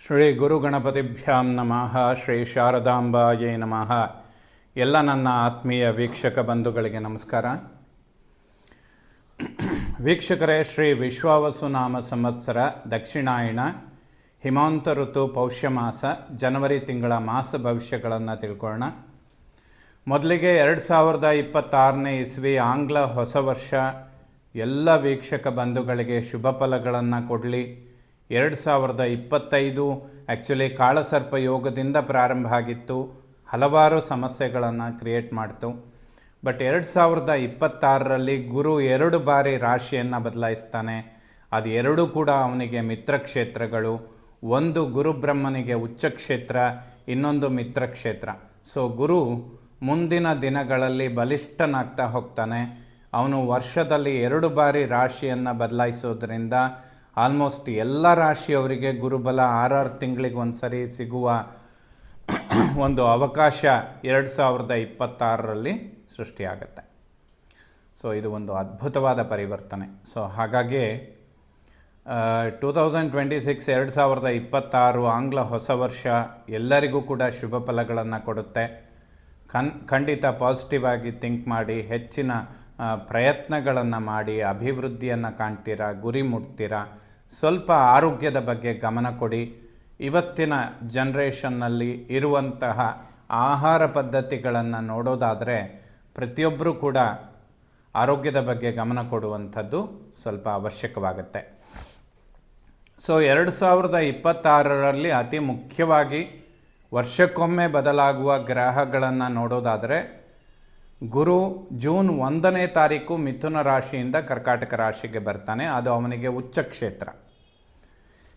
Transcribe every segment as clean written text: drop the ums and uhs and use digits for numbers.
ಶ್ರೀ ಗುರು ಗಣಪತಿಭ್ಯಾಂ ನಮಃ. ಶ್ರೀ ಶಾರದಾಂಬಾಯೇ ನಮಃ. ಎಲ್ಲ ನನ್ನ ಆತ್ಮೀಯ ವೀಕ್ಷಕ ಬಂಧುಗಳಿಗೆ ನಮಸ್ಕಾರ. ವೀಕ್ಷಕರೇ, ಶ್ರೀ ವಿಶ್ವಾವಸು ನಾಮ ಸಂವತ್ಸರ ದಕ್ಷಿಣಾಯಣ ಹಿಮಾಂತ ಋತು ಪೌಷ್ಯ ಮಾಸ ಜನವರಿ ತಿಂಗಳ ಮಾಸ ಭವಿಷ್ಯಗಳನ್ನು ತಿಳ್ಕೊಳ್ಳೋಣ. ಮೊದಲಿಗೆ 2026ನೇ ಇಸ್ವಿ ಆಂಗ್ಲ ಹೊಸ ವರ್ಷ ಎಲ್ಲ ವೀಕ್ಷಕ ಬಂಧುಗಳಿಗೆ ಶುಭ ಫಲಗಳನ್ನು ಕೊಡಲಿ. 2025 ಆ್ಯಕ್ಚುಲಿ ಕಾಳಸರ್ಪ ಯೋಗದಿಂದ ಪ್ರಾರಂಭ ಆಗಿತ್ತು, ಹಲವಾರು ಸಮಸ್ಯೆಗಳನ್ನು ಕ್ರಿಯೇಟ್ ಮಾಡ್ತು. ಬಟ್ 2026ರಲ್ಲಿ ಗುರು 2 ಬಾರಿ ರಾಶಿಯನ್ನು ಬದಲಾಯಿಸ್ತಾನೆ. ಅದು 2 ಕೂಡ ಅವನಿಗೆ ಮಿತ್ರಕ್ಷೇತ್ರಗಳು. ಒಂದು ಗುರು ಬ್ರಹ್ಮನಿಗೆ ಉಚ್ಚಕ್ಷೇತ್ರ, ಇನ್ನೊಂದು ಮಿತ್ರಕ್ಷೇತ್ರ. ಸೊ ಗುರು ಮುಂದಿನ ದಿನಗಳಲ್ಲಿ ಬಲಿಷ್ಠನಾಗ್ತಾ ಹೋಗ್ತಾನೆ. ಅವನು ವರ್ಷದಲ್ಲಿ 2 ಬಾರಿ ರಾಶಿಯನ್ನು ಬದಲಾಯಿಸೋದ್ರಿಂದ ಆಲ್ಮೋಸ್ಟ್ ಎಲ್ಲ ರಾಶಿಯವರಿಗೆ ಗುರುಬಲ 6 ತಿಂಗಳಿಗೆ ಒಂದು ಸರಿ ಸಿಗುವ ಒಂದು ಅವಕಾಶ 2026ರಲ್ಲಿ ಸೃಷ್ಟಿಯಾಗುತ್ತೆ. ಸೊ ಇದು ಒಂದು ಅದ್ಭುತವಾದ ಪರಿವರ್ತನೆ. ಸೊ ಹಾಗಾಗಿ 2026 ಆಂಗ್ಲ ಹೊಸ ವರ್ಷ ಎಲ್ಲರಿಗೂ ಕೂಡ ಶುಭ ಫಲಗಳನ್ನು ಕೊಡುತ್ತೆ. ಖಂಡಿತ ಪಾಸಿಟಿವ್ ಆಗಿ ಥಿಂಕ್ ಮಾಡಿ, ಹೆಚ್ಚಿನ ಪ್ರಯತ್ನಗಳನ್ನು ಮಾಡಿ ಅಭಿವೃದ್ಧಿಯನ್ನು ಕಾಣ್ತೀರಾ, ಗುರಿ ಮುಟ್ತೀರಾ. ಸ್ವಲ್ಪ ಆರೋಗ್ಯದ ಬಗ್ಗೆ ಗಮನ ಕೊಡಿ. ಇವತ್ತಿನ ಜನ್ರೇಷನ್ನಲ್ಲಿ ಇರುವಂತಹ ಆಹಾರ ಪದ್ಧತಿಗಳನ್ನು ನೋಡೋದಾದರೆ ಪ್ರತಿಯೊಬ್ಬರೂ ಕೂಡ ಆರೋಗ್ಯದ ಬಗ್ಗೆ ಗಮನ ಕೊಡುವಂಥದ್ದು ಸ್ವಲ್ಪ ಅವಶ್ಯಕವಾಗುತ್ತೆ. ಸೊ 2026ರಲ್ಲಿ ಅತಿ ಮುಖ್ಯವಾಗಿ ವರ್ಷಕ್ಕೊಮ್ಮೆ ಬದಲಾಗುವ ಗ್ರಹಗಳನ್ನು ನೋಡೋದಾದರೆ ಗುರು ಜೂನ್ 1ನೇ ತಾರೀಕು ಮಿಥುನ ರಾಶಿಯಿಂದ ಕರ್ಕಾಟಕ ರಾಶಿಗೆ ಬರ್ತಾನೆ. ಅದು ಅವನಿಗೆ ಉಚ್ಚ ಕ್ಷೇತ್ರ.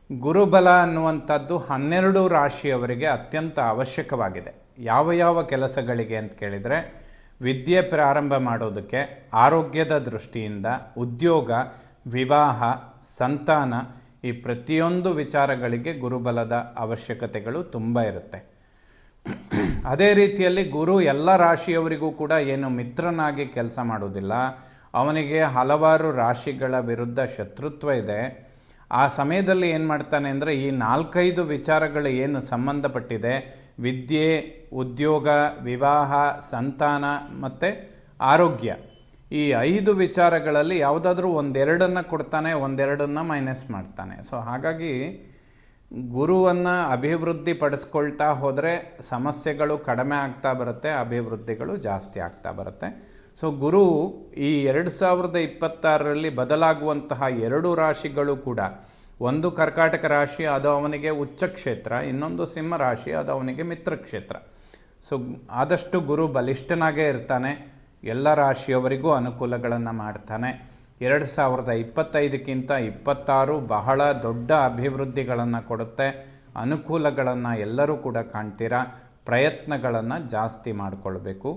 ಗುರುಬಲ ಅನ್ನುವಂಥದ್ದು 12 ರಾಶಿಯವರಿಗೆ ಅತ್ಯಂತ ಅವಶ್ಯಕವಾಗಿದೆ. ಯಾವ ಯಾವ ಕೆಲಸಗಳಿಗೆ ಅಂತ ಕೇಳಿದರೆ, ವಿದ್ಯೆ ಪ್ರಾರಂಭ ಮಾಡೋದಕ್ಕೆ, ಆರೋಗ್ಯದ ದೃಷ್ಟಿಯಿಂದ, ಉದ್ಯೋಗ, ವಿವಾಹ, ಸಂತಾನ, ಈ ಪ್ರತಿಯೊಂದು ವಿಚಾರಗಳಿಗೆ ಗುರುಬಲದ ಅವಶ್ಯಕತೆಗಳು ತುಂಬ ಇರುತ್ತೆ. ಅದೇ ರೀತಿಯಲ್ಲಿ ಗುರು ಎಲ್ಲ ರಾಶಿಯವರಿಗೂ ಕೂಡ ಏನು ಮಿತ್ರನಾಗಿ ಕೆಲಸ ಮಾಡೋದಿಲ್ಲ. ಅವನಿಗೆ ಹಲವಾರು ರಾಶಿಗಳ ವಿರುದ್ಧ ಶತ್ರುತ್ವ ಇದೆ. ಆ ಸಮಯದಲ್ಲಿ ಏನು ಮಾಡ್ತಾನೆ ಅಂದರೆ, ಈ 4-5 ವಿಚಾರಗಳು ಏನು ಸಂಬಂಧಪಟ್ಟಿದೆ, ವಿದ್ಯೆ, ಉದ್ಯೋಗ, ವಿವಾಹ, ಸಂತಾನ ಮತ್ತು ಆರೋಗ್ಯ, ಈ 5 ವಿಚಾರಗಳಲ್ಲಿ ಯಾವುದಾದ್ರೂ ಒಂದೆರಡನ್ನು ಕೊಡ್ತಾನೆ, ಒಂದೆರಡನ್ನು ಮೈನಸ್ ಮಾಡ್ತಾನೆ. ಸೊ ಹಾಗಾಗಿ ಗುರುವನ್ನು ಅಭಿವೃದ್ಧಿ ಪಡಿಸ್ಕೊಳ್ತಾ ಹೋದರೆ ಸಮಸ್ಯೆಗಳು ಕಡಿಮೆ ಆಗ್ತಾ ಬರುತ್ತೆ, ಅಭಿವೃದ್ಧಿಗಳು ಜಾಸ್ತಿ ಆಗ್ತಾ ಬರುತ್ತೆ. ಸೊ ಗುರು ಈ 2026ರಲ್ಲಿ ಬದಲಾಗುವಂತಹ 2 ರಾಶಿಗಳು ಕೂಡ, ಒಂದು ಕರ್ಕಾಟಕ ರಾಶಿ, ಅದು ಅವನಿಗೆ ಉಚ್ಚ ಕ್ಷೇತ್ರ, ಇನ್ನೊಂದು ಸಿಂಹ ರಾಶಿ, ಅದು ಅವನಿಗೆ ಮಿತ್ರಕ್ಷೇತ್ರ. ಸೊ ಆದಷ್ಟು ಗುರು ಬಲಿಷ್ಠನಾಗೇ ಇರ್ತಾನೆ, ಎಲ್ಲ ರಾಶಿಯವರಿಗೂ ಅನುಕೂಲಗಳನ್ನು ಮಾಡ್ತಾನೆ. 2025ಕ್ಕಿಂತ 26 ಬಹಳ ದೊಡ್ಡ ಅಭಿವೃದ್ಧಿಗಳನ್ನು ಕೊಡುತ್ತೆ. ಅನುಕೂಲಗಳನ್ನು ಎಲ್ಲರೂ ಕೂಡ ಕಾಣ್ತೀರಾ. ಪ್ರಯತ್ನಗಳನ್ನು ಜಾಸ್ತಿ ಮಾಡಿಕೊಳ್ಬೇಕು.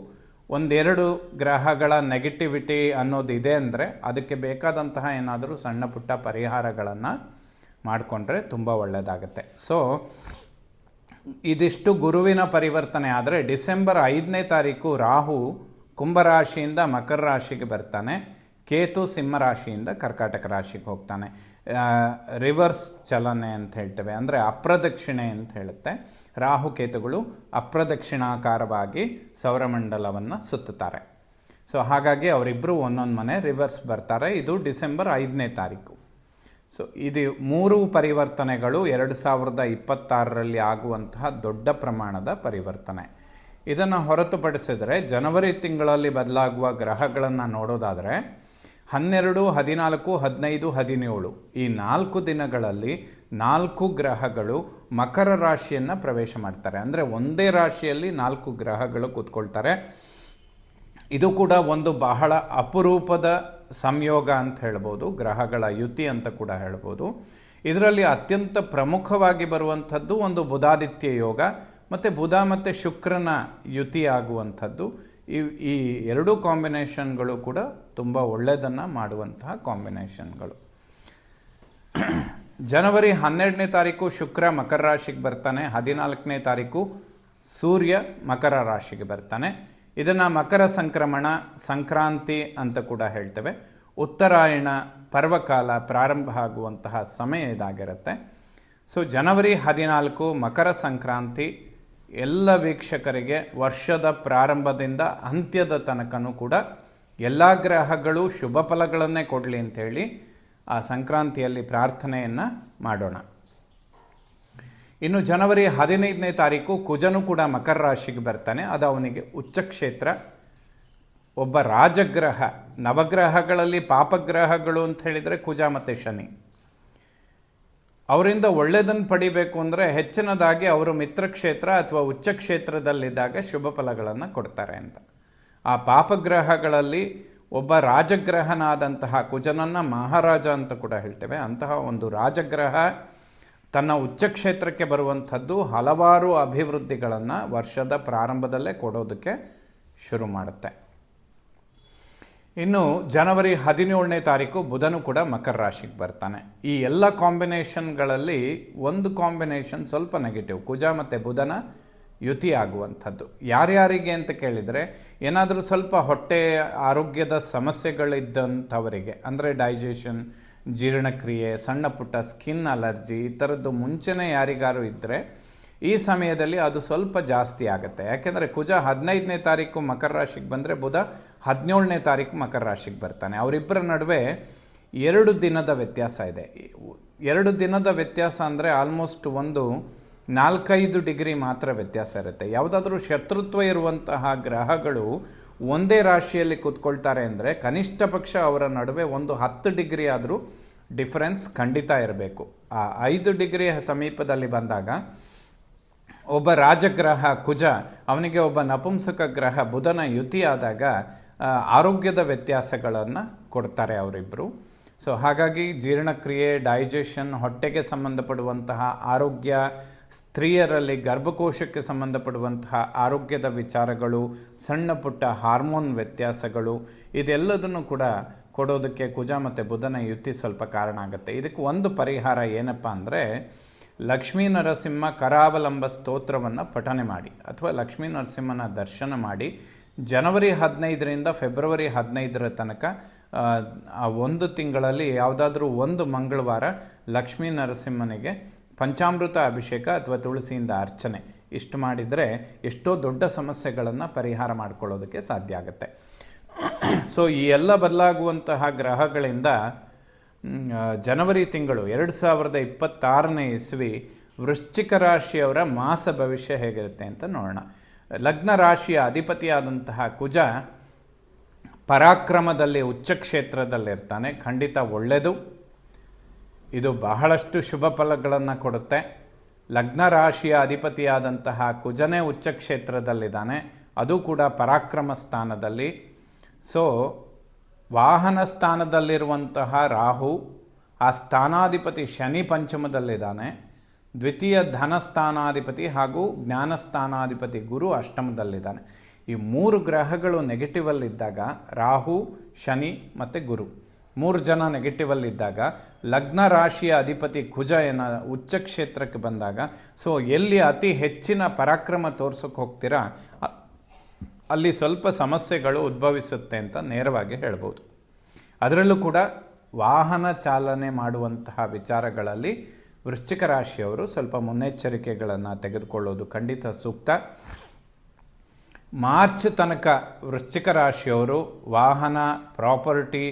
1-2 ಗ್ರಹಗಳ ನೆಗೆಟಿವಿಟಿ ಅನ್ನೋದಿದೆ ಅಂದರೆ ಅದಕ್ಕೆ ಬೇಕಾದಂತಹ ಏನಾದರೂ ಸಣ್ಣ ಪುಟ್ಟ ಪರಿಹಾರಗಳನ್ನು ಮಾಡಿಕೊಂಡ್ರೆ ತುಂಬ ಒಳ್ಳೆಯದಾಗುತ್ತೆ. ಸೊ ಇದಿಷ್ಟು ಗುರುವಿನ ಪರಿವರ್ತನೆ. ಆದರೆ ಡಿಸೆಂಬರ್ 5ನೇ ತಾರೀಕು ರಾಹು ಕುಂಭರಾಶಿಯಿಂದ ಮಕರ ರಾಶಿಗೆ ಬರ್ತಾನೆ. ಕೇತು ಸಿಂಹರಾಶಿಯಿಂದ ಕರ್ಕಾಟಕ ರಾಶಿಗೆ ಹೋಗ್ತಾನೆ. ರಿವರ್ಸ್ ಚಲನೆ ಅಂತ ಹೇಳ್ತೇವೆ, ಅಂದರೆ ಅಪ್ರದಕ್ಷಿಣೆ ಅಂತ ಹೇಳುತ್ತೆ. ರಾಹುಕೇತುಗಳು ಅಪ್ರದಕ್ಷಿಣಾಕಾರವಾಗಿ ಸೌರಮಂಡಲವನ್ನು ಸುತ್ತುತ್ತಾರೆ. ಸೊ ಹಾಗಾಗಿ ಅವರಿಬ್ಬರು ಒಂದೊಂದು ಮನೆ ರಿವರ್ಸ್ ಬರ್ತಾರೆ. ಇದು ಡಿಸೆಂಬರ್ 5ನೇ ತಾರೀಕು. ಸೊ ಇದು 3 ಪರಿವರ್ತನೆಗಳು 2026ರಲ್ಲಿ ಆಗುವಂತಹ ದೊಡ್ಡ ಪ್ರಮಾಣದ ಪರಿವರ್ತನೆ. ಇದನ್ನು ಹೊರತುಪಡಿಸಿದರೆ ಜನವರಿ ತಿಂಗಳಲ್ಲಿ ಬದಲಾಗುವ ಗ್ರಹಗಳನ್ನು ನೋಡೋದಾದರೆ 12, 14, 15, 17 ಈ 4 ದಿನಗಳಲ್ಲಿ 4 ಗ್ರಹಗಳು ಮಕರ ರಾಶಿಯನ್ನು ಪ್ರವೇಶ ಮಾಡ್ತಾರೆ. ಅಂದರೆ ಒಂದೇ ರಾಶಿಯಲ್ಲಿ 4 ಗ್ರಹಗಳು ಕೂತ್ಕೊಳ್ತಾರೆ. ಇದು ಕೂಡ ಒಂದು ಬಹಳ ಅಪರೂಪದ ಸಂಯೋಗ ಅಂತ ಹೇಳ್ಬೋದು, ಗ್ರಹಗಳ ಯುತಿ ಅಂತ ಕೂಡ ಹೇಳ್ಬೋದು. ಇದರಲ್ಲಿ ಅತ್ಯಂತ ಪ್ರಮುಖವಾಗಿ ಬರುವಂಥದ್ದು ಒಂದು ಬುಧಾದಿತ್ಯ ಯೋಗ ಮತ್ತು ಬುಧ ಮತ್ತು ಶುಕ್ರನ ಯುತಿ ಆಗುವಂಥದ್ದು. ಈ 2 ಕಾಂಬಿನೇಷನ್ಗಳು ಕೂಡ ತುಂಬ ಒಳ್ಳೆಯದನ್ನು ಮಾಡುವಂತಹ ಕಾಂಬಿನೇಷನ್ಗಳು. ಜನವರಿ 12ನೇ ತಾರೀಕು ಶುಕ್ರ ಮಕರ ರಾಶಿಗೆ ಬರ್ತಾನೆ. 14ನೇ ತಾರೀಕು ಸೂರ್ಯ ಮಕರ ರಾಶಿಗೆ ಬರ್ತಾನೆ. ಇದನ್ನು ಮಕರ ಸಂಕ್ರಮಣ, ಸಂಕ್ರಾಂತಿ ಅಂತ ಕೂಡ ಹೇಳ್ತೇವೆ. ಉತ್ತರಾಯಣ ಪರ್ವಕಾಲ ಪ್ರಾರಂಭ ಆಗುವಂತಹ ಸಮಯ ಇದಾಗಿರುತ್ತೆ. ಸೊ ಜನವರಿ 14 ಮಕರ ಸಂಕ್ರಾಂತಿ ಎಲ್ಲ ವೀಕ್ಷಕರಿಗೆ ವರ್ಷದ ಪ್ರಾರಂಭದಿಂದ ಅಂತ್ಯದ ತನಕನೂ ಕೂಡ ಎಲ್ಲ ಗ್ರಹಗಳು ಶುಭ ಫಲಗಳನ್ನೇ ಕೊಡಲಿ ಅಂಥೇಳಿ ಆ ಸಂಕ್ರಾಂತಿಯಲ್ಲಿ ಪ್ರಾರ್ಥನೆಯನ್ನು ಮಾಡೋಣ. ಇನ್ನು ಜನವರಿ 15ನೇ ತಾರೀಕು ಕುಜನು ಕೂಡ ಮಕರ ರಾಶಿಗೆ ಬರ್ತಾನೆ. ಅದು ಅವನಿಗೆ ಉಚ್ಚಕ್ಷೇತ್ರ, ಒಬ್ಬ ರಾಜಗ್ರಹ. ನವಗ್ರಹಗಳಲ್ಲಿ ಪಾಪಗ್ರಹಗಳು ಅಂತ ಹೇಳಿದರೆ ಕುಜ ಮತ್ತು ಶನಿ. ಅವರಿಂದ ಒಳ್ಳೆಯದನ್ನು ಪಡಿಬೇಕು ಅಂದರೆ ಹೆಚ್ಚಿನದಾಗಿ ಅವರು ಮಿತ್ರಕ್ಷೇತ್ರ ಅಥವಾ ಉಚ್ಚಕ್ಷೇತ್ರದಲ್ಲಿದ್ದಾಗ ಶುಭ ಫಲಗಳನ್ನು ಕೊಡ್ತಾರೆ ಅಂತ. ಆ ಪಾಪಗ್ರಹಗಳಲ್ಲಿ ಒಬ್ಬ ರಾಜಗ್ರಹನಾದಂತಹ ಕುಜನನ್ನು ಮಹಾರಾಜ ಅಂತ ಕೂಡ ಹೇಳ್ತೇವೆ. ಅಂತಹ ಒಂದು ರಾಜಗ್ರಹ ತನ್ನ ಉಚ್ಚಕ್ಷೇತ್ರಕ್ಕೆ ಬರುವಂಥದ್ದು ಹಲವಾರು ಅಭಿವೃದ್ಧಿಗಳನ್ನು ವರ್ಷದ ಪ್ರಾರಂಭದಲ್ಲೇ ಕೊಡೋದಕ್ಕೆ ಶುರು ಮಾಡುತ್ತೆ. ಇನ್ನು ಜನವರಿ 17ನೇ ತಾರೀಕು ಬುಧನು ಕೂಡ ಮಕರ ರಾಶಿಗೆ ಬರ್ತಾನೆ. ಈ ಎಲ್ಲ ಕಾಂಬಿನೇಷನ್ಗಳಲ್ಲಿ ಒಂದು ಕಾಂಬಿನೇಷನ್ ಸ್ವಲ್ಪ ನೆಗೆಟಿವ್, ಕುಜ ಮತ್ತು ಬುಧನ ಯುತಿ ಆಗುವಂಥದ್ದು. ಯಾರ್ಯಾರಿಗೆ ಅಂತ ಕೇಳಿದರೆ, ಏನಾದರೂ ಸ್ವಲ್ಪ ಹೊಟ್ಟೆ ಆರೋಗ್ಯದ ಸಮಸ್ಯೆಗಳಿದ್ದಂಥವರಿಗೆ, ಅಂದರೆ ಡೈಜೆಷನ್, ಜೀರ್ಣಕ್ರಿಯೆ, ಸಣ್ಣ ಪುಟ್ಟ ಸ್ಕಿನ್ ಅಲರ್ಜಿ ಈ ಥರದ್ದು ಮುಂಚೆನೇ ಯಾರಿಗಾರು ಇದ್ದರೆ ಈ ಸಮಯದಲ್ಲಿ ಅದು ಸ್ವಲ್ಪ ಜಾಸ್ತಿ ಆಗುತ್ತೆ. ಯಾಕೆಂದರೆ ಕುಜ 15ನೇ ತಾರೀಕು ಮಕರ ರಾಶಿಗೆ ಬಂದರೆ ಬುಧ 17ನೇ ತಾರೀಕು ಮಕರ ರಾಶಿಗೆ ಬರ್ತಾನೆ. ಅವರಿಬ್ಬರ ನಡುವೆ 2 ದಿನದ ವ್ಯತ್ಯಾಸ ಇದೆ. 2 ದಿನದ ವ್ಯತ್ಯಾಸ ಅಂದರೆ ಆಲ್ಮೋಸ್ಟ್ ಒಂದು 4-5 ಡಿಗ್ರಿ ಮಾತ್ರ ವ್ಯತ್ಯಾಸ ಇರುತ್ತೆ. ಯಾವುದಾದ್ರೂ ಶತ್ರುತ್ವ ಇರುವಂತಹ ಗ್ರಹಗಳು ಒಂದೇ ರಾಶಿಯಲ್ಲಿ ಕೂತ್ಕೊಳ್ತಾರೆ ಅಂದರೆ ಕನಿಷ್ಠ ಪಕ್ಷ ಅವರ ನಡುವೆ ಒಂದು 10 ಡಿಗ್ರಿ ಆದರೂ ಡಿಫರೆನ್ಸ್ ಖಂಡಿತ ಇರಬೇಕು. ಆ 5 ಡಿಗ್ರಿ ಸಮೀಪದಲ್ಲಿ ಬಂದಾಗ ಒಬ್ಬ ರಾಜಗ್ರಹ ಕುಜ ಅವನಿಗೆ ಒಬ್ಬ ನಪುಂಸಕ ಗ್ರಹ ಬುಧನ ಯುತಿ ಆದಾಗ ಆರೋಗ್ಯದ ವ್ಯತ್ಯಾಸಗಳನ್ನು ಕೊಡ್ತಾರೆ ಅವರಿಬ್ಬರು. ಸೊ ಹಾಗಾಗಿ ಜೀರ್ಣಕ್ರಿಯೆ, ಡೈಜೆಷನ್, ಹೊಟ್ಟೆಗೆ ಸಂಬಂಧಪಡುವಂತಹ ಆರೋಗ್ಯ, ಸ್ತ್ರೀಯರಲ್ಲಿ ಗರ್ಭಕೋಶಕ್ಕೆ ಸಂಬಂಧಪಡುವಂತಹ ಆರೋಗ್ಯದ ವಿಚಾರಗಳು, ಸಣ್ಣ ಪುಟ್ಟ ಹಾರ್ಮೋನ್ ವ್ಯತ್ಯಾಸಗಳು, ಇದೆಲ್ಲದನ್ನು ಕೂಡ ಕೊಡೋದಕ್ಕೆ ಕುಜ ಮತ್ತು ಬುಧನ ಯುತಿ ಸ್ವಲ್ಪ ಕಾರಣ ಆಗುತ್ತೆ. ಇದಕ್ಕೆ ಒಂದು ಪರಿಹಾರ ಏನಪ್ಪ ಅಂದರೆ, ಲಕ್ಷ್ಮೀ ನರಸಿಂಹ ಕರಾವಲಂಬ ಸ್ತೋತ್ರವನ್ನು ಪಠನೆ ಮಾಡಿ ಅಥವಾ ಲಕ್ಷ್ಮೀ ನರಸಿಂಹನ ದರ್ಶನ ಮಾಡಿ ಜನವರಿ 15ರಿಂದ ಫೆಬ್ರವರಿ 15ರ ತನಕ ಆ ಒಂದು ತಿಂಗಳಲ್ಲಿ ಯಾವುದಾದ್ರೂ ಒಂದು ಮಂಗಳವಾರ ಲಕ್ಷ್ಮೀ ನರಸಿಂಹನಿಗೆ ಪಂಚಾಮೃತ ಅಭಿಷೇಕ ಅಥವಾ ತುಳಸಿಯಿಂದ ಅರ್ಚನೆ ಇಷ್ಟು ಮಾಡಿದರೆ ಎಷ್ಟೋ ದೊಡ್ಡ ಸಮಸ್ಯೆಗಳನ್ನು ಪರಿಹಾರ ಮಾಡಿಕೊಳ್ಳೋದಕ್ಕೆ ಸಾಧ್ಯ ಆಗುತ್ತೆ. ಸೊ ಈ ಎಲ್ಲ ಬದಲಾಗುವಂತಹ ಗ್ರಹಗಳಿಂದ ಜನವರಿ ತಿಂಗಳು 2026ನೇ ಇಸ್ವಿ ವೃಶ್ಚಿಕ ರಾಶಿಯವರ ಮಾಸ ಭವಿಷ್ಯ ಹೇಗಿರುತ್ತೆ ಅಂತ ನೋಡೋಣ. ಲಗ್ನ ರಾಶಿಯ ಅಧಿಪತಿಯಾದಂತಹ ಕುಜ ಪರಾಕ್ರಮದಲ್ಲಿ ಉಚ್ಚಕ್ಷೇತ್ರದಲ್ಲಿರ್ತಾನೆ. ಖಂಡಿತ ಒಳ್ಳೆಯದು. ಇದು ಬಹಳಷ್ಟು ಶುಭ ಫಲಗಳನ್ನು ಕೊಡುತ್ತೆ. ಲಗ್ನ ರಾಶಿಯ ಅಧಿಪತಿಯಾದಂತಹ ಕುಜನೇ ಉಚ್ಚಕ್ಷೇತ್ರದಲ್ಲಿದ್ದಾನೆ, ಅದು ಕೂಡ ಪರಾಕ್ರಮ ಸ್ಥಾನದಲ್ಲಿ. ಸೊ ವಾಹನ ಸ್ಥಾನದಲ್ಲಿರುವಂತಹ ರಾಹು, ಆ ಸ್ಥಾನಾಧಿಪತಿ ಶನಿ ಪಂಚಮದಲ್ಲಿದ್ದಾನೆ. ದ್ವಿತೀಯ ಧನಸ್ಥಾನಾಧಿಪತಿ ಹಾಗೂ ಜ್ಞಾನಸ್ಥಾನಾಧಿಪತಿ ಗುರು ಅಷ್ಟಮದಲ್ಲಿದ್ದಾನೆ. ಈ 3 ಗ್ರಹಗಳು ನೆಗೆಟಿವಲ್ಲಿದ್ದಾಗ, ರಾಹು, ಶನಿ ಮತ್ತು ಗುರು 3 ಜನ ನೆಗೆಟಿವಲ್ಲಿದ್ದಾಗ, ಲಗ್ನ ರಾಶಿಯ ಅಧಿಪತಿ ಕುಜ ಉಚ್ಚಕ್ಷೇತ್ರಕ್ಕೆ ಬಂದಾಗ, ಸೊ ಎಲ್ಲಿ ಅತಿ ಹೆಚ್ಚಿನ ಪರಾಕ್ರಮ ತೋರ್ಸೋಕ್ಕೆ ಹೋಗ್ತೀರಾ ಅಲ್ಲಿ ಸ್ವಲ್ಪ ಸಮಸ್ಯೆಗಳು ಉದ್ಭವಿಸುತ್ತೆ ಅಂತ ನೇರವಾಗಿ ಹೇಳ್ಬೋದು. ಅದರಲ್ಲೂ ಕೂಡ ವಾಹನ ಚಾಲನೆ ಮಾಡುವಂತಹ ವಿಚಾರಗಳಲ್ಲಿ ವೃಶ್ಚಿಕ ರಾಶಿಯವರು ಸ್ವಲ್ಪ ಮುನ್ನೆಚ್ಚರಿಕೆಗಳನ್ನು ತೆಗೆದುಕೊಳ್ಳೋದು ಖಂಡಿತ ಸೂಕ್ತ. ಮಾರ್ಚ್ ತನಕ ವೃಶ್ಚಿಕ ರಾಶಿಯವರು ವಾಹನ, ಪ್ರಾಪರ್ಟಿ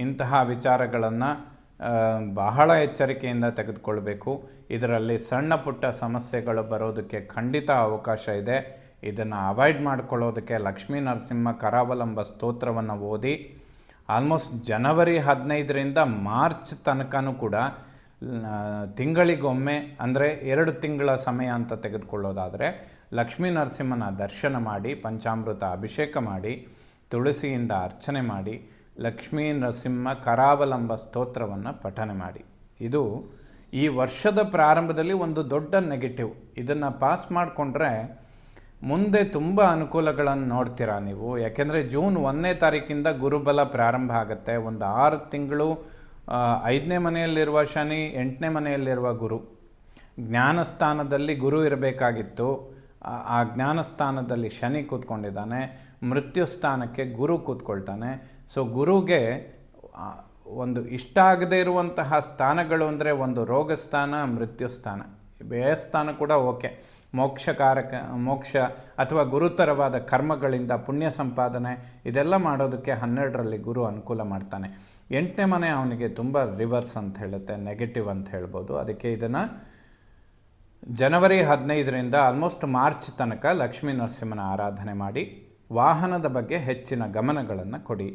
ಇಂತಹ ವಿಚಾರಗಳನ್ನು ಬಹಳ ಎಚ್ಚರಿಕೆಯಿಂದ ತೆಗೆದುಕೊಳ್ಬೇಕು. ಇದರಲ್ಲಿ ಸಣ್ಣ ಪುಟ್ಟ ಸಮಸ್ಯೆಗಳು ಬರೋದಕ್ಕೆ ಖಂಡಿತ ಅವಕಾಶ ಇದೆ. ಇದನ್ನು ಅವಾಯ್ಡ್ ಮಾಡ್ಕೊಳ್ಳೋದಕ್ಕೆ ಲಕ್ಷ್ಮೀ ನರಸಿಂಹ ಕರಾವಲಂಬ ಸ್ತೋತ್ರವನ್ನು ಓದಿ ಆಲ್ಮೋಸ್ಟ್ ಜನವರಿ 15ರಿಂದ ಮಾರ್ಚ್ ತನಕನೂ ಕೂಡ ತಿಂಗಳಿಗೊಮ್ಮೆ, ಅಂದರೆ 2 ತಿಂಗಳ ಸಮಯ ಅಂತ ತೆಗೆದುಕೊಳ್ಳೋದಾದರೆ ಲಕ್ಷ್ಮೀ ನರಸಿಂಹನ ದರ್ಶನ ಮಾಡಿ, ಪಂಚಾಮೃತ ಅಭಿಷೇಕ ಮಾಡಿ, ತುಳಸಿಯಿಂದ ಅರ್ಚನೆ ಮಾಡಿ, ಲಕ್ಷ್ಮೀ ನರಸಿಂಹ ಕರಾವಲಂಬ ಸ್ತೋತ್ರವನ್ನು ಪಠನೆ ಮಾಡಿ. ಇದು ಈ ವರ್ಷದ ಪ್ರಾರಂಭದಲ್ಲಿ ಒಂದು ದೊಡ್ಡ ನೆಗೆಟಿವ್. ಇದನ್ನು ಪಾಸ್ ಮಾಡಿಕೊಂಡ್ರೆ ಮುಂದೆ ತುಂಬ ಅನುಕೂಲಗಳನ್ನು ನೋಡ್ತೀರಾ ನೀವು. ಯಾಕೆಂದರೆ ಜೂನ್ 1ನೇ ತಾರೀಕಿಂದ ಗುರುಬಲ ಪ್ರಾರಂಭ ಆಗುತ್ತೆ. ಒಂದು 6 ತಿಂಗಳು 5ನೇ ಮನೆಯಲ್ಲಿರುವ ಶನಿ, 8ನೇ ಮನೆಯಲ್ಲಿರುವ ಗುರು, ಜ್ಞಾನಸ್ಥಾನದಲ್ಲಿ ಗುರು ಇರಬೇಕಾಗಿತ್ತು. ಆ ಜ್ಞಾನಸ್ಥಾನದಲ್ಲಿ ಶನಿ ಕೂತ್ಕೊಂಡಿದ್ದಾನೆ. ಮೃತ್ಯು ಸ್ಥಾನಕ್ಕೆ ಗುರು ಕೂತ್ಕೊಳ್ತಾನೆ. ಸೊ ಗುರುಗೆ ಒಂದು ಇಷ್ಟ ಆಗದೇ ಇರುವಂತಹ ಸ್ಥಾನಗಳು ಅಂದರೆ ಒಂದು ರೋಗ ಸ್ಥಾನ, ಮೃತ್ಯು ಸ್ಥಾನ. ವ್ಯಯಸ್ಥಾನ ಕೂಡ ಓಕೆ, ಮೋಕ್ಷ ಅಥವಾ ಗುರುತರವಾದ ಕರ್ಮಗಳಿಂದ ಪುಣ್ಯ ಸಂಪಾದನೆ ಇದೆಲ್ಲ ಮಾಡೋದಕ್ಕೆ 12ರಲ್ಲಿ ಗುರು ಅನುಕೂಲ ಮಾಡ್ತಾನೆ. 8ನೇ ಮನೆ ಅವನಿಗೆ ತುಂಬ ರಿವರ್ಸ್ ಅಂತ ಹೇಳುತ್ತೆ, ನೆಗೆಟಿವ್ ಅಂತ ಹೇಳ್ಬೋದು. ಅದಕ್ಕೆ ಇದನ್ನು ಜನವರಿ 15ರಿಂದ ಆಲ್ಮೋಸ್ಟ್ ಮಾರ್ಚ್ ತನಕ ಲಕ್ಷ್ಮೀ ನರಸಿಂಹನ ಆರಾಧನೆ ಮಾಡಿ ವಾಹನದ ಬಗ್ಗೆ ಹೆಚ್ಚಿನ ಗಮನಗಳನ್ನು ಕೊಡಿ.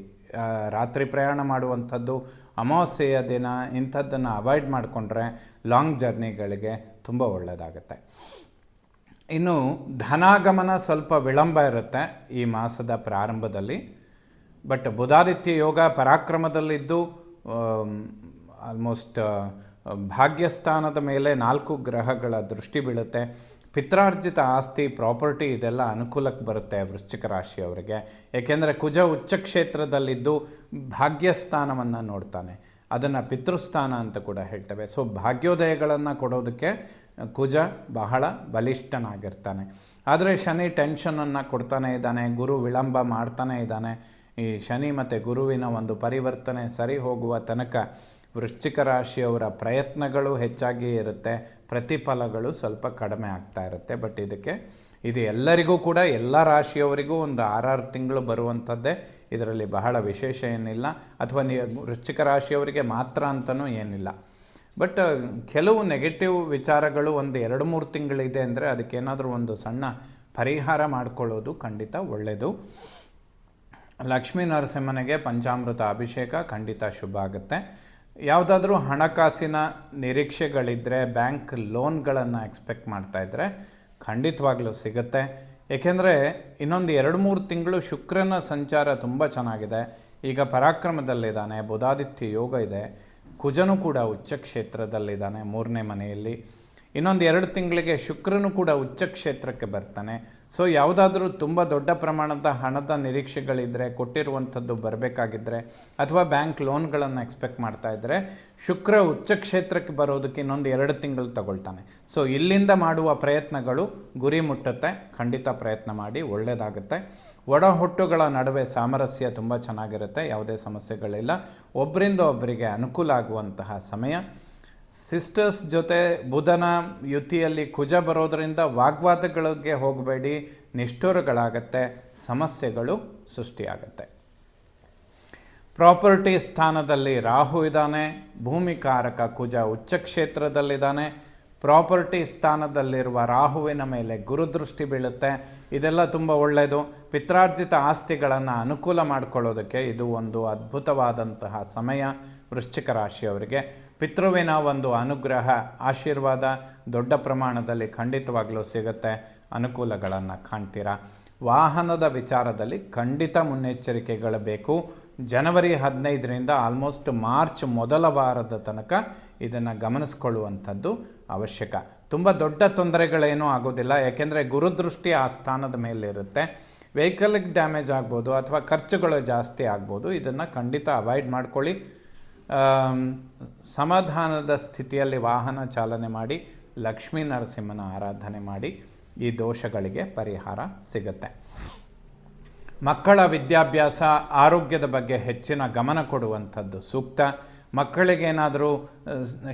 ರಾತ್ರಿ ಪ್ರಯಾಣ ಮಾಡುವಂಥದ್ದು, ಅಮಾವಾಸ್ಯೆಯ ದಿನ ಇಂಥದ್ದನ್ನು ಅವಾಯ್ಡ್ ಮಾಡಿಕೊಂಡ್ರೆ ಲಾಂಗ್ ಜರ್ನಿಗಳಿಗೆ ತುಂಬ ಒಳ್ಳೆಯದಾಗುತ್ತೆ. ಇನ್ನು ಧನಾಗಮನ ಸ್ವಲ್ಪ ವಿಳಂಬ ಇರುತ್ತೆ ಈ ಮಾಸದ ಪ್ರಾರಂಭದಲ್ಲಿ. ಬಟ್ ಬುಧಾದಿತ್ಯ ಯೋಗ ಪರಾಕ್ರಮದಲ್ಲಿದ್ದು ಆಲ್ಮೋಸ್ಟ್ ಭಾಗ್ಯಸ್ಥಾನದ ಮೇಲೆ 4 ಗ್ರಹಗಳ ದೃಷ್ಟಿ ಬೀಳುತ್ತೆ. ಪಿತ್ರಾರ್ಜಿತ ಆಸ್ತಿ, ಪ್ರಾಪರ್ಟಿ ಇದೆಲ್ಲ ಅನುಕೂಲಕ್ಕೆ ಬರುತ್ತೆ ವೃಶ್ಚಿಕ ರಾಶಿಯವರಿಗೆ. ಏಕೆಂದರೆ ಕುಜ ಉಚ್ಚ ಕ್ಷೇತ್ರದಲ್ಲಿದ್ದು ಭಾಗ್ಯಸ್ಥಾನವನ್ನು ನೋಡ್ತಾನೆ, ಅದನ್ನು ಪಿತೃಸ್ಥಾನ ಅಂತ ಕೂಡ ಹೇಳ್ತೇವೆ. ಸೊ ಭಾಗ್ಯೋದಯಗಳನ್ನು ಕೊಡೋದಕ್ಕೆ ಕುಜ ಬಹಳ ಬಲಿಷ್ಠನಾಗಿರ್ತಾನೆ. ಆದರೆ ಶನಿ ಟೆನ್ಷನನ್ನು ಕೊಡ್ತಾನೆ ಇದ್ದಾನೆ, ಗುರು ವಿಳಂಬ ಮಾಡ್ತಾನೆ ಇದ್ದಾನೆ. ಈ ಶನಿ ಮತ್ತು ಗುರುವಿನ ಒಂದು ಪರಿವರ್ತನೆ ಸರಿ ಹೋಗುವ ತನಕ ವೃಶ್ಚಿಕ ರಾಶಿಯವರ ಪ್ರಯತ್ನಗಳು ಹೆಚ್ಚಾಗಿ ಇರುತ್ತೆ, ಪ್ರತಿಫಲಗಳು ಸ್ವಲ್ಪ ಕಡಿಮೆ ಆಗ್ತಾ ಇರುತ್ತೆ. ಬಟ್ ಇದು ಎಲ್ಲರಿಗೂ ಕೂಡ, ಎಲ್ಲ ರಾಶಿಯವರಿಗೂ ಒಂದು 6 ತಿಂಗಳು ಬರುವಂಥದ್ದೇ. ಇದರಲ್ಲಿ ಬಹಳ ವಿಶೇಷ ಏನಿಲ್ಲ, ಅಥವಾ ವೃಶ್ಚಿಕ ರಾಶಿಯವರಿಗೆ ಮಾತ್ರ ಅಂತಲೂ ಏನಿಲ್ಲ. ಬಟ್ ಕೆಲವು ನೆಗೆಟಿವ್ ವಿಚಾರಗಳು ಒಂದು 2-3 ತಿಂಗಳಿದೆ ಅಂದರೆ ಅದಕ್ಕೇನಾದರೂ ಒಂದು ಸಣ್ಣ ಪರಿಹಾರ ಮಾಡಿಕೊಳ್ಳೋದು ಖಂಡಿತ ಒಳ್ಳೆಯದು. ಲಕ್ಷ್ಮೀ ನರಸಿಂಹನಿಗೆ ಪಂಚಾಮೃತ ಅಭಿಷೇಕ ಖಂಡಿತ ಶುಭ ಆಗುತ್ತೆ. ಯಾವುದಾದ್ರೂ ಹಣಕಾಸಿನ ನಿರೀಕ್ಷೆಗಳಿದ್ದರೆ, ಬ್ಯಾಂಕ್ ಲೋನ್ಗಳನ್ನು ಎಕ್ಸ್ಪೆಕ್ಟ್ ಮಾಡ್ತಾಯಿದ್ರೆ ಖಂಡಿತವಾಗ್ಲೂ ಸಿಗುತ್ತೆ. ಏಕೆಂದರೆ ಇನ್ನೊಂದು 2-3 ತಿಂಗಳು ಶುಕ್ರನ ಸಂಚಾರ ತುಂಬ ಚೆನ್ನಾಗಿದೆ. ಈಗ ಪರಾಕ್ರಮದಲ್ಲಿದ್ದಾನೆ, ಬುಧಾದಿತ್ಯ ಯೋಗ ಇದೆ, ಕುಜನು ಕೂಡ ಉಚ್ಚ ಕ್ಷೇತ್ರದಲ್ಲಿದ್ದಾನೆ 3ನೇ ಮನೆಯಲ್ಲಿ. ಇನ್ನೊಂದು 2 ತಿಂಗಳಿಗೆ ಶುಕ್ರನು ಕೂಡ ಉಚ್ಚ ಕ್ಷೇತ್ರಕ್ಕೆ ಬರ್ತಾನೆ. ಸೊ ಯಾವುದಾದ್ರೂ ತುಂಬ ದೊಡ್ಡ ಪ್ರಮಾಣದ ಹಣದ ನಿರೀಕ್ಷೆಗಳಿದ್ದರೆ, ಕೊಟ್ಟಿರುವಂಥದ್ದು ಬರಬೇಕಾಗಿದ್ದರೆ, ಅಥವಾ ಬ್ಯಾಂಕ್ ಲೋನ್ಗಳನ್ನು ಎಕ್ಸ್ಪೆಕ್ಟ್ ಮಾಡ್ತಾ ಇದ್ದರೆ, ಶುಕ್ರ ಉಚ್ಚ ಕ್ಷೇತ್ರಕ್ಕೆ ಬರೋದಕ್ಕೆ ಇನ್ನೊಂದು 2 ತಿಂಗಳು ತಗೊಳ್ತಾನೆ. ಸೊ ಇಲ್ಲಿಂದ ಮಾಡುವ ಪ್ರಯತ್ನಗಳು ಗುರಿ ಮುಟ್ಟುತ್ತೆ. ಖಂಡಿತ ಪ್ರಯತ್ನ ಮಾಡಿ, ಒಳ್ಳೆಯದಾಗುತ್ತೆ. ಒಡ ಹುಟ್ಟುಗಳ ನಡುವೆ ಸಾಮರಸ್ಯ ತುಂಬ ಚೆನ್ನಾಗಿರುತ್ತೆ, ಯಾವುದೇ ಸಮಸ್ಯೆಗಳಿಲ್ಲ. ಒಬ್ಬರಿಂದ ಒಬ್ಬರಿಗೆ ಅನುಕೂಲ ಆಗುವಂತಹ ಸಮಯ. ಸಿಸ್ಟರ್ಸ್ ಜೊತೆ ಬುಧನ ಯುತಿಯಲ್ಲಿ ಕುಜ ಬರೋದರಿಂದ ವಾಗ್ವಾದಗಳಿಗೆ ಹೋಗಬೇಡಿ, ನಿಷ್ಠುರಗಳಾಗತ್ತೆ, ಸಮಸ್ಯೆಗಳು ಸೃಷ್ಟಿಯಾಗತ್ತೆ. ಪ್ರಾಪರ್ಟಿ ಸ್ಥಾನದಲ್ಲಿ ರಾಹು ಇದ್ದಾನೆ, ಭೂಮಿಕಾರಕ ಕುಜ ಉಚ್ಚ ಕ್ಷೇತ್ರದಲ್ಲಿದ್ದಾನೆ. ಪ್ರಾಪರ್ಟಿ ಸ್ಥಾನದಲ್ಲಿರುವ ರಾಹುವಿನ ಮೇಲೆ ಗುರುದೃಷ್ಟಿ ಬೀಳುತ್ತೆ. ಇದೆಲ್ಲ ತುಂಬ ಒಳ್ಳೆಯದು. ಪಿತ್ರಾರ್ಜಿತ ಆಸ್ತಿಗಳನ್ನು ಅನುಕೂಲ ಮಾಡಿಕೊಳ್ಳೋದಕ್ಕೆ ಇದು ಒಂದು ಅದ್ಭುತವಾದಂತಹ ಸಮಯ ವೃಶ್ಚಿಕ ರಾಶಿಯವರಿಗೆ. ಪಿತೃವಿನ ಒಂದು ಅನುಗ್ರಹ, ಆಶೀರ್ವಾದ ದೊಡ್ಡ ಪ್ರಮಾಣದಲ್ಲಿ ಖಂಡಿತವಾಗಲೂ ಸಿಗುತ್ತೆ, ಅನುಕೂಲಗಳನ್ನು ಕಾಣ್ತೀರಾ. ವಾಹನದ ವಿಚಾರದಲ್ಲಿ ಖಂಡಿತ ಮುನ್ನೆಚ್ಚರಿಕೆಗಳು ಬೇಕು. ಜನವರಿ 15ರಿಂದ ಆಲ್ಮೋಸ್ಟ್ ಮಾರ್ಚ್ ಮೊದಲ ವಾರದ ತನಕ ಇದನ್ನು ಗಮನಿಸ್ಕೊಳ್ಳುವಂಥದ್ದು ಅವಶ್ಯಕ. ತುಂಬ ದೊಡ್ಡ ತೊಂದರೆಗಳೇನೂ ಆಗೋದಿಲ್ಲ, ಯಾಕೆಂದರೆ ಗುರುದೃಷ್ಟಿ ಆ ಸ್ಥಾನದ ಮೇಲಿರುತ್ತೆ. ವೆಹಿಕಲ್ಗೆ ಡ್ಯಾಮೇಜ್ ಆಗ್ಬೋದು ಅಥವಾ ಖರ್ಚುಗಳು ಜಾಸ್ತಿ ಆಗ್ಬೋದು. ಇದನ್ನು ಖಂಡಿತ ಅವಾಯ್ಡ್ ಮಾಡ್ಕೊಳ್ಳಿ. ಸಮಾಧಾನದ ಸ್ಥಿತಿಯಲ್ಲಿ ವಾಹನ ಚಾಲನೆ ಮಾಡಿ, ಲಕ್ಷ್ಮೀ ನರಸಿಂಹನ ಆರಾಧನೆ ಮಾಡಿ, ಈ ದೋಷಗಳಿಗೆ ಪರಿಹಾರ ಸಿಗುತ್ತೆ. ಮಕ್ಕಳ ವಿದ್ಯಾಭ್ಯಾಸ, ಆರೋಗ್ಯದ ಬಗ್ಗೆ ಹೆಚ್ಚಿನ ಗಮನ ಕೊಡುವಂಥದ್ದು ಸೂಕ್ತ. ಮಕ್ಕಳಿಗೇನಾದರೂ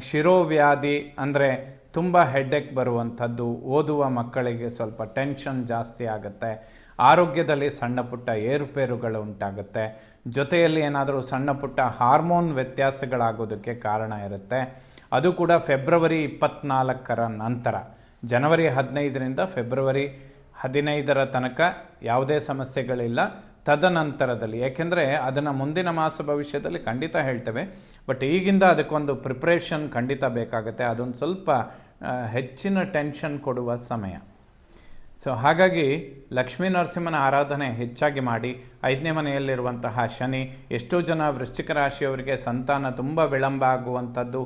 ಶಿರೋವ್ಯಾಧಿ ಅಂದರೆ ತುಂಬ ಹೆಡ್ಡೇಕ್ ಬರುವಂಥದ್ದು, ಓದುವ ಮಕ್ಕಳಿಗೆ ಸ್ವಲ್ಪ ಟೆನ್ಷನ್ ಜಾಸ್ತಿ ಆಗುತ್ತೆ. ಆರೋಗ್ಯದಲ್ಲಿ ಸಣ್ಣ ಪುಟ್ಟ ಏರುಪೇರುಗಳು ಉಂಟಾಗುತ್ತೆ. ಜೊತೆಯಲ್ಲಿ ಏನಾದರೂ ಸಣ್ಣ ಪುಟ್ಟ ಹಾರ್ಮೋನ್ ವ್ಯತ್ಯಾಸಗಳಾಗೋದಕ್ಕೆ ಕಾರಣ ಇರುತ್ತೆ. ಅದು ಕೂಡ ಫೆಬ್ರವರಿ 24ರ ನಂತರ, ಜನವರಿ 15ರಿಂದ ಫೆಬ್ರವರಿ 15ರ ತನಕ ಯಾವುದೇ ಸಮಸ್ಯೆಗಳಿಲ್ಲ. ತದನಂತರದಲ್ಲಿ, ಏಕೆಂದರೆ ಅದನ್ನು ಮುಂದಿನ ಮಾಸ ಭವಿಷ್ಯದಲ್ಲಿ ಖಂಡಿತ ಹೇಳ್ತೇವೆ. ಬಟ್ ಈಗಿಂದ ಅದಕ್ಕೊಂದು ಪ್ರಿಪ್ರೇಷನ್ ಖಂಡಿತ ಬೇಕಾಗುತ್ತೆ. ಅದೊಂದು ಸ್ವಲ್ಪ ಹೆಚ್ಚಿನ ಟೆನ್ಷನ್ ಕೊಡುವ ಸಮಯ. ಸೊ ಹಾಗಾಗಿ ಲಕ್ಷ್ಮೀ ನರಸಿಂಹನ ಆರಾಧನೆ ಹೆಚ್ಚಾಗಿ ಮಾಡಿ. 5ನೇ ಮನೆಯಲ್ಲಿರುವಂತಹ ಶನಿ, ಎಷ್ಟೋ ಜನ ವೃಶ್ಚಿಕ ರಾಶಿಯವರಿಗೆ ಸಂತಾನ ತುಂಬ ವಿಳಂಬ ಆಗುವಂಥದ್ದು,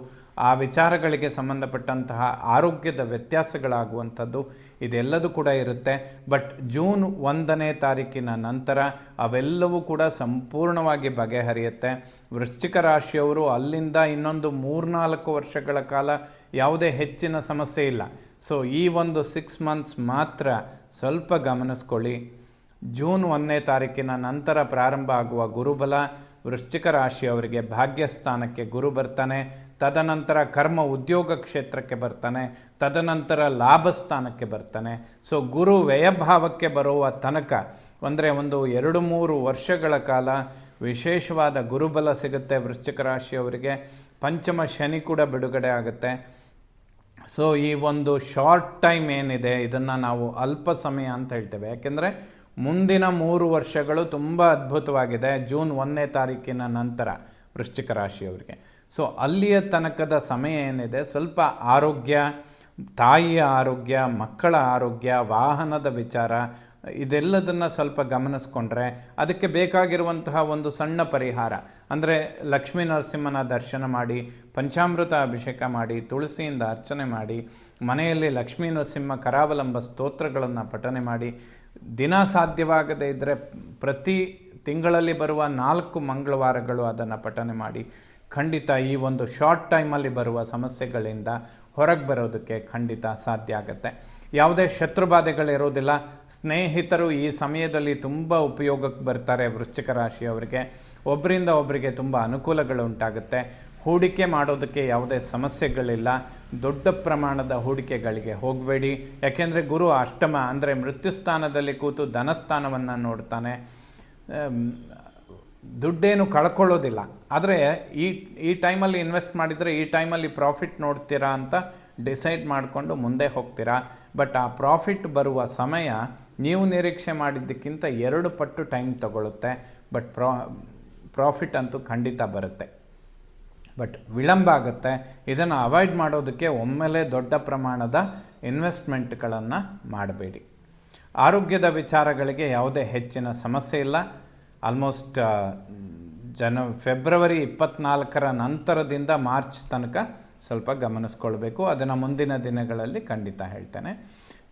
ಆ ವಿಚಾರಗಳಿಗೆ ಸಂಬಂಧಪಟ್ಟಂತಹ ಆರೋಗ್ಯದ ವ್ಯತ್ಯಾಸಗಳಾಗುವಂಥದ್ದು ಇದೆಲ್ಲದೂ ಕೂಡ ಇರುತ್ತೆ. ಬಟ್ ಜೂನ್ 1ನೇ ತಾರೀಕಿನ ನಂತರ ಅವೆಲ್ಲವೂ ಕೂಡ ಸಂಪೂರ್ಣವಾಗಿ ಬಗೆಹರಿಯುತ್ತೆ. ವೃಶ್ಚಿಕ ರಾಶಿಯವರು ಅಲ್ಲಿಂದ ಇನ್ನೊಂದು 3-4 ವರ್ಷಗಳ ಕಾಲ ಯಾವುದೇ ಹೆಚ್ಚಿನ ಸಮಸ್ಯೆ ಇಲ್ಲ. ಸೊ ಈ ಒಂದು 6 ಮಂತ್ಸ್ ಮಾತ್ರ ಸ್ವಲ್ಪ ಗಮನಿಸ್ಕೊಳ್ಳಿ. ಜೂನ್ 1ನೇ ತಾರೀಕಿನ ನಂತರ ಪ್ರಾರಂಭ ಆಗುವ ಗುರುಬಲ ವೃಶ್ಚಿಕ ರಾಶಿಯವರಿಗೆ ಭಾಗ್ಯಸ್ಥಾನಕ್ಕೆ ಗುರು ಬರ್ತಾನೆ, ತದನಂತರ ಕರ್ಮ ಉದ್ಯೋಗ ಕ್ಷೇತ್ರಕ್ಕೆ ಬರ್ತಾನೆ, ತದನಂತರ ಲಾಭಸ್ಥಾನಕ್ಕೆ ಬರ್ತಾನೆ. ಸೊ ಗುರು ವ್ಯಯಭಾವಕ್ಕೆ ಬರುವ ತನಕ ಅಂದರೆ ಒಂದು 2-3 ವರ್ಷಗಳ ಕಾಲ ವಿಶೇಷವಾದ ಗುರುಬಲ ಸಿಗುತ್ತೆ ವೃಶ್ಚಿಕ ರಾಶಿಯವರಿಗೆ. ಪಂಚಮ ಶನಿ ಕೂಡ ಬಿಡುಗಡೆ ಆಗುತ್ತೆ. ಸೊ ಈ ಒಂದು ಶಾರ್ಟ್ ಟೈಮ್ ಏನಿದೆ ಇದನ್ನು ನಾವು ಅಲ್ಪ ಸಮಯ ಅಂತ ಹೇಳ್ತೇವೆ. ಯಾಕೆಂದರೆ ಮುಂದಿನ 3 ವರ್ಷಗಳು ತುಂಬ ಅದ್ಭುತವಾಗಿದೆ ಜೂನ್ 1ನೇ ತಾರೀಕಿನ ನಂತರ ವೃಶ್ಚಿಕ ರಾಶಿಯವರಿಗೆ. ಸೊ ಅಲ್ಲಿಯ ತನಕದ ಸಮಯ ಏನಿದೆ ಸ್ವಲ್ಪ ಆರೋಗ್ಯ, ತಾಯಿಯ ಆರೋಗ್ಯ, ಮಕ್ಕಳ ಆರೋಗ್ಯ, ವಾಹನದ ವಿಚಾರ ಇದೆಲ್ಲದನ್ನು ಸ್ವಲ್ಪ ಗಮನಿಸ್ಕೊಂಡ್ರೆ ಅದಕ್ಕೆ ಬೇಕಾಗಿರುವಂತಹ ಒಂದು ಸಣ್ಣ ಪರಿಹಾರ ಅಂದರೆ ಲಕ್ಷ್ಮೀ ನರಸಿಂಹನ ದರ್ಶನ ಮಾಡಿ, ಪಂಚಾಮೃತ ಅಭಿಷೇಕ ಮಾಡಿ, ತುಳಸಿಯಿಂದ ಅರ್ಚನೆ ಮಾಡಿ, ಮನೆಯಲ್ಲಿ ಲಕ್ಷ್ಮೀ ನರಸಿಂಹ ಕರಾವಲಂಬ ಸ್ತೋತ್ರಗಳನ್ನು ಪಠನೆ ಮಾಡಿ, ದಿನ ಸಾಧ್ಯವಾಗದೇ ಇದ್ದರೆ ಪ್ರತಿ ತಿಂಗಳಲ್ಲಿ ಬರುವ 4 ಮಂಗಳವಾರಗಳು ಅದನ್ನು ಪಠನೆ ಮಾಡಿ ಖಂಡಿತ ಈ ಒಂದು ಶಾರ್ಟ್ ಟೈಮಲ್ಲಿ ಬರುವ ಸಮಸ್ಯೆಗಳಿಂದ ಹೊರಗೆ ಬರೋದಕ್ಕೆ ಖಂಡಿತ ಸಾಧ್ಯ ಆಗುತ್ತೆ. ಯಾವುದೇ ಶತ್ರುಬಾಧೆಗಳಿರೋದಿಲ್ಲ. ಸ್ನೇಹಿತರು ಈ ಸಮಯದಲ್ಲಿ ತುಂಬ ಉಪಯೋಗಕ್ಕೆ ಬರ್ತಾರೆ ವೃಶ್ಚಿಕ ರಾಶಿಯವರಿಗೆ. ಒಬ್ಬರಿಂದ ಒಬ್ಬರಿಗೆ ತುಂಬ ಅನುಕೂಲಗಳು ಉಂಟಾಗುತ್ತೆ. ಹೂಡಿಕೆ ಮಾಡೋದಕ್ಕೆ ಯಾವುದೇ ಸಮಸ್ಯೆಗಳಿಲ್ಲ. ದೊಡ್ಡ ಪ್ರಮಾಣದ ಹೂಡಿಕೆಗಳಿಗೆ ಹೋಗಬೇಡಿ. ಯಾಕೆಂದರೆ ಗುರು ಅಷ್ಟಮ ಅಂದರೆ ಮೃತ್ಯುಸ್ಥಾನದಲ್ಲಿ ಕೂತು ಧನಸ್ಥಾನವನ್ನು ನೋಡ್ತಾನೆ. ದುಡ್ಡೇನು ಕಳ್ಕೊಳ್ಳೋದಿಲ್ಲ. ಆದರೆ ಈ ಟೈಮಲ್ಲಿ ಇನ್ವೆಸ್ಟ್ ಮಾಡಿದರೆ ಈ ಟೈಮಲ್ಲಿ ಪ್ರಾಫಿಟ್ ನೋಡ್ತೀರಾ ಅಂತ ಡಿಸೈಡ್ ಮಾಡಿಕೊಂಡು ಮುಂದೆ ಹೋಗ್ತೀರಾ. ಬಟ್ ಆ ಪ್ರಾಫಿಟ್ ಬರುವ ಸಮಯ ನೀವು ನಿರೀಕ್ಷೆ ಮಾಡಿದ್ದಕ್ಕಿಂತ 2 ಪಟ್ಟು ಟೈಮ್ ತಗೊಳ್ಳುತ್ತೆ. ಬಟ್ ಪ್ರಾಫಿಟ್ ಅಂತೂ ಖಂಡಿತ ಬರುತ್ತೆ. ಬಟ್ ವಿಳಂಬ ಆಗುತ್ತೆ. ಇದನ್ನು ಅವಾಯ್ಡ್ ಮಾಡೋದಕ್ಕೆ ಒಮ್ಮೆಲೇ ದೊಡ್ಡ ಪ್ರಮಾಣದ ಇನ್ವೆಸ್ಟ್ಮೆಂಟ್ಗಳನ್ನು ಮಾಡಬೇಡಿ. ಆರೋಗ್ಯದ ವಿಚಾರಗಳಿಗೆ ಯಾವುದೇ ಹೆಚ್ಚಿನ ಸಮಸ್ಯೆ ಇಲ್ಲ. ಆಲ್ಮೋಸ್ಟ್ ಫೆಬ್ರವರಿ 24ರ ನಂತರದಿಂದ ಮಾರ್ಚ್ ತನಕ ಸ್ವಲ್ಪ ಗಮನಿಸ್ಕೊಳ್ಬೇಕು. ಅದನ್ನು ಮುಂದಿನ ದಿನಗಳಲ್ಲಿ ಖಂಡಿತ ಹೇಳ್ತೇನೆ.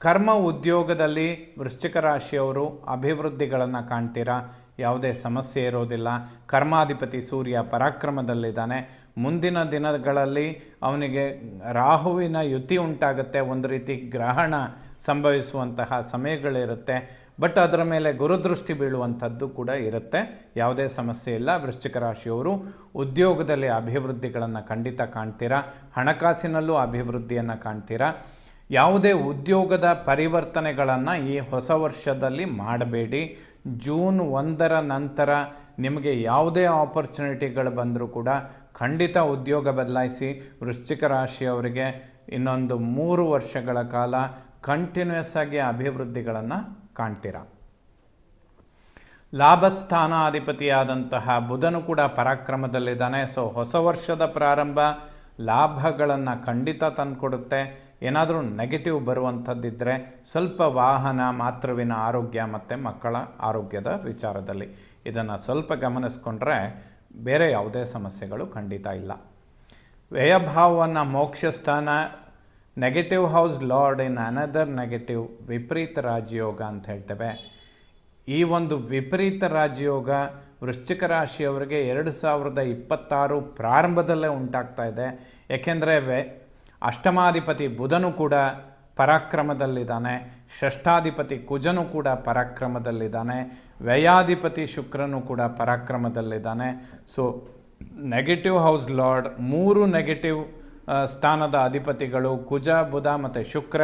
ಕರ್ಮ ಉದ್ಯೋಗದಲ್ಲಿ ವೃಶ್ಚಿಕ ರಾಶಿಯವರು ಅಭಿವೃದ್ಧಿಗಳನ್ನು ಕಾಣ್ತೀರಾ. ಯಾವುದೇ ಸಮಸ್ಯೆ ಇರೋದಿಲ್ಲ. ಕರ್ಮಾಧಿಪತಿ ಸೂರ್ಯ ಪರಾಕ್ರಮದಲ್ಲಿದ್ದಾನೆ. ಮುಂದಿನ ದಿನಗಳಲ್ಲಿ ಅವನಿಗೆ ರಾಹುವಿನ ಯುತಿ ಉಂಟಾಗುತ್ತೆ. ಒಂದು ರೀತಿ ಗ್ರಹಣ ಸಂಭವಿಸುವಂತಹ ಸಮಯಗಳಿರುತ್ತೆ. ಬಟ್ ಅದರ ಮೇಲೆ ಗುರುದೃಷ್ಟಿ ಬೀಳುವಂಥದ್ದು ಕೂಡ ಇರುತ್ತೆ. ಯಾವುದೇ ಸಮಸ್ಯೆ ಇಲ್ಲ. ವೃಶ್ಚಿಕ ರಾಶಿಯವರು ಉದ್ಯೋಗದಲ್ಲಿ ಅಭಿವೃದ್ಧಿಗಳನ್ನು ಖಂಡಿತ ಕಾಣ್ತೀರಾ. ಹಣಕಾಸಿನಲ್ಲೂ ಅಭಿವೃದ್ಧಿಯನ್ನು ಕಾಣ್ತೀರಾ. ಯಾವುದೇ ಉದ್ಯೋಗದ ಪರಿವರ್ತನೆಗಳನ್ನು ಈ ಹೊಸ ವರ್ಷದಲ್ಲಿ ಮಾಡಬೇಡಿ. ಜೂನ್ 1ರ ನಂತರ ನಿಮಗೆ ಯಾವುದೇ ಆಪರ್ಚುನಿಟಿಗಳು ಬಂದರೂ ಕೂಡ ಖಂಡಿತ ಉದ್ಯೋಗ ಬದಲಾಯಿಸಿ. ವೃಶ್ಚಿಕ ರಾಶಿಯವರಿಗೆ ಇನ್ನೊಂದು 3 ವರ್ಷಗಳ ಕಾಲ ಕಂಟಿನ್ಯೂಸ್ ಆಗಿ ಅಭಿವೃದ್ಧಿಗಳನ್ನು ಕಾಣ್ತೀರಾ. ಲಾಭಸ್ಥಾನಾಧಿಪತಿಯಾದಂತಹ ಬುಧನು ಕೂಡ ಪರಾಕ್ರಮದಲ್ಲಿದ್ದಾನೆ. ಸೊ ಹೊಸ ವರ್ಷದ ಪ್ರಾರಂಭ ಲಾಭಗಳನ್ನು ಖಂಡಿತ ತಂದುಕೊಡುತ್ತೆ. ಏನಾದರೂ ನೆಗೆಟಿವ್ ಬರುವಂಥದ್ದಿದ್ದರೆ ಸ್ವಲ್ಪ ವಾಹನ, ಮಾತೃವಿನ ಆರೋಗ್ಯ ಮತ್ತು ಮಕ್ಕಳ ಆರೋಗ್ಯದ ವಿಚಾರದಲ್ಲಿ ಇದನ್ನು ಸ್ವಲ್ಪ ಗಮನಿಸ್ಕೊಂಡ್ರೆ ಬೇರೆ ಯಾವುದೇ ಸಮಸ್ಯೆಗಳು ಖಂಡಿತ ಇಲ್ಲ. ವ್ಯಯಭಾವವನ್ನು ಮೋಕ್ಷಸ್ಥಾನ, negative house lord in another negative, ವಿಪರೀತ ರಾಜಯೋಗ ಅಂತ ಹೇಳ್ತೇವೆ. ಈ ಒಂದು ವಿಪರೀತ ರಾಜಯೋಗ ವೃಶ್ಚಿಕ ರಾಶಿಯವರಿಗೆ 2026 ಪ್ರಾರಂಭದಲ್ಲೇ ಉಂಟಾಗ್ತಾ ಇದೆ. ಏಕೆಂದರೆ ಅಷ್ಟಮಾಧಿಪತಿ ಬುಧನು ಕೂಡ ಪರಾಕ್ರಮದಲ್ಲಿದ್ದಾನೆ. ಷಷ್ಠಾಧಿಪತಿ ಕುಜನು ಕೂಡ ಪರಾಕ್ರಮದಲ್ಲಿದ್ದಾನೆ. ವ್ಯಯಾಧಿಪತಿ ಶುಕ್ರನು ಕೂಡ ಪರಾಕ್ರಮದಲ್ಲಿದ್ದಾನೆ. So negative house lord 3 negative ಸ್ಥಾನದ ಅಧಿಪತಿಗಳು ಕುಜ, ಬುಧ ಮತ್ತು ಶುಕ್ರ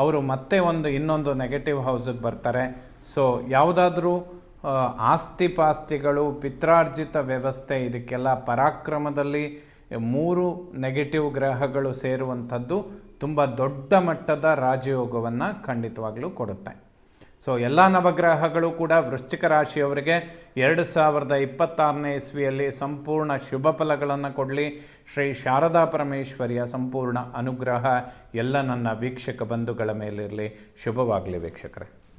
ಅವರು ಮತ್ತೆ ಇನ್ನೊಂದು ನೆಗೆಟಿವ್ ಹೌಸಿಗೆ ಬರ್ತಾರೆ. ಸೊ ಯಾವುದಾದ್ರೂ ಆಸ್ತಿ ಪಾಸ್ತಿಗಳು, ಪಿತ್ರಾರ್ಜಿತ ವ್ಯವಸ್ಥೆ ಇದಕ್ಕೆಲ್ಲ ಪರಾಕ್ರಮದಲ್ಲಿ 3 ನೆಗೆಟಿವ್ ಗ್ರಹಗಳು ಸೇರುವಂಥದ್ದು ತುಂಬ ದೊಡ್ಡ ಮಟ್ಟದ ರಾಜಯೋಗವನ್ನು ಖಂಡಿತವಾಗಲೂ ಕೊಡುತ್ತೆ. ಸೊ ಎಲ್ಲ ನವಗ್ರಹಗಳು ಕೂಡ ವೃಶ್ಚಿಕ ರಾಶಿಯವರಿಗೆ 2026ನೇ ಇಸ್ವಿಯಲ್ಲಿ ಸಂಪೂರ್ಣ ಶುಭ ಫಲಗಳನ್ನು ಕೊಡಲಿ. ಶ್ರೀ ಶಾರದಾ ಪರಮೇಶ್ವರಿಯ ಸಂಪೂರ್ಣ ಅನುಗ್ರಹ ಎಲ್ಲ ನನ್ನ ವೀಕ್ಷಕ ಬಂಧುಗಳ ಮೇಲಿರಲಿ. ಶುಭವಾಗಲಿ ವೀಕ್ಷಕರೇ.